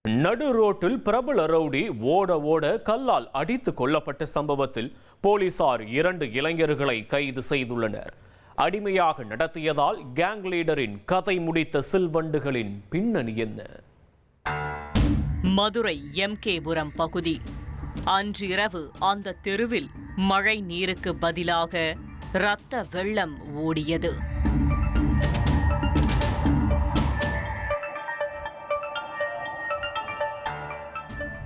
நடு ரோட்டில் பிரபல ரவுடி ஓட கல்லால் அடித்து கொல்லப்பட்ட சம்பவத்தில் போலீசார் 2 இளைஞர்களை கைது செய்துள்ளனர். அடிமையாக நடத்தியதால் கேங் லீடரின் கதை முடித்த சில்வண்டுகளின் பின்னணி என்ன? மதுரை எம்கேபுரம் பகுதி. அன்றிரவு அந்த தெருவில் மழை நீருக்கு பதிலாக இரத்த வெள்ளம் ஓடியது.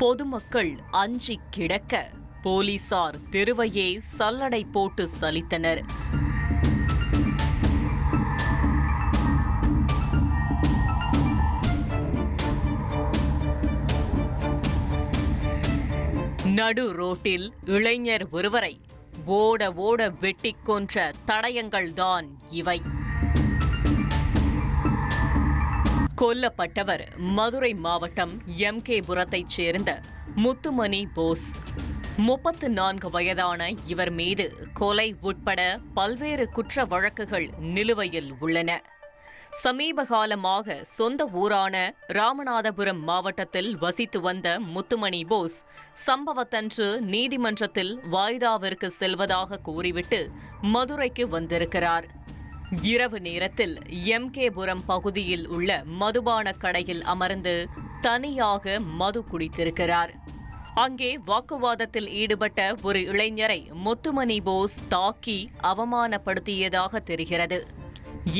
பொதுமக்கள் அஞ்சி கிடக்க போலீசார் தெருவையே சல்லடை போட்டு சலித்தனர். நடு ரோட்டில் இளைஞர் ஒருவரை ஓட வெட்டிக் கொன்ற தடயங்கள்தான் இவை. கொல்லப்பட்டவர் மதுரை மாவட்டம் எம்கேபுரத்தைச் சேர்ந்த முத்துமணி போஸ். 34 வயதான இவர் மீது கொலை உட்பட பல்வேறு குற்ற வழக்குகள் நிலுவையில் உள்ளன. சமீப காலமாக சொந்த ஊரான ராமநாதபுரம் மாவட்டத்தில் வசித்து வந்த முத்துமணி போஸ் சம்பவத்தன்று நீதிமன்றத்தில் வாய்தாவிற்கு செல்வதாக கூறிவிட்டு மதுரைக்கு வந்திருக்கிறார். இரவு நேரத்தில் எம்கேபுரம் பகுதியில் உள்ள மதுபான கடையில் அமர்ந்து தனியாக மது குடித்திருக்கிறார். அங்கே வாக்குவாதத்தில் ஈடுபட்ட ஒரு இளைஞரை முத்துமணி போஸ் தாக்கி அவமானப்படுத்தியதாக தெரிகிறது.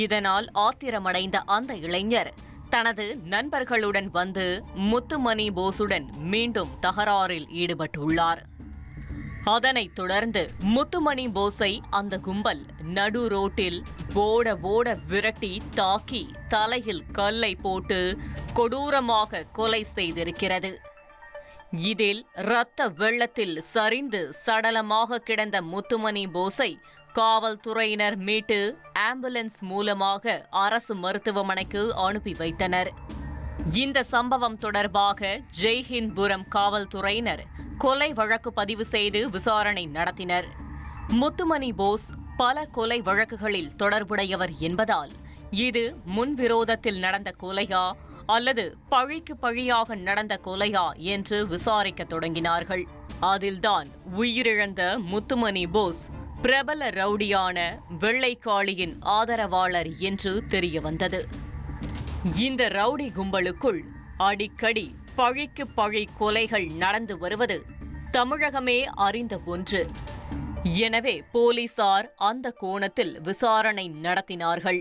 இதனால் ஆத்திரமடைந்த அந்த இளைஞர் தனது நண்பர்களுடன் வந்து முத்துமணி போஸுடன் மீண்டும் தகராறில் ஈடுபட்டுள்ளார். அதனைத் தொடர்ந்து முத்துமணி போஸை அந்த கும்பல் நடு ரோட்டில் ஓட விரட்டி தாக்கி தலையில் கல்லை போட்டு கொடூரமாக கொலை செய்திருக்கிறது. இதில் இரத்த வெள்ளத்தில் சரிந்து சடலமாக கிடந்த முத்துமணி போஸை காவல்துறையினர் மீட்டு ஆம்புலன்ஸ் மூலமாக அரசு மருத்துவமனைக்கு அனுப்பி வைத்தனர். இந்த சம்பவம் தொடர்பாக ஜெய்ஹிந்த்புரம் காவல்துறையினர் கொலை வழக்கு பதிவு செய்து விசாரணை நடத்தினர். முத்துமணி போஸ் பல கொலை வழக்குகளில் தொடர்புடையவர் என்பதால் இது முன்விரோதத்தில் நடந்த கொலையா அல்லது பழிக்கு பழியாக நடந்த கொலையா என்று விசாரிக்க தொடங்கினார்கள். அதில்தான் உயிரிழந்த முத்துமணி போஸ் பிரபல ரவுடியான வெள்ளைக்காளியின் ஆதரவாளர் என்று தெரியவந்தது. இந்த ரவுடி கும்பலுக்குள் அடிக்கடி பழிக்கு பழி கொலைகள் நடந்து வருவது தமிழகமே அறிந்த ஒன்று. எனவே போலீசார் அந்த கோணத்தில் விசாரணை நடத்தினார்கள்.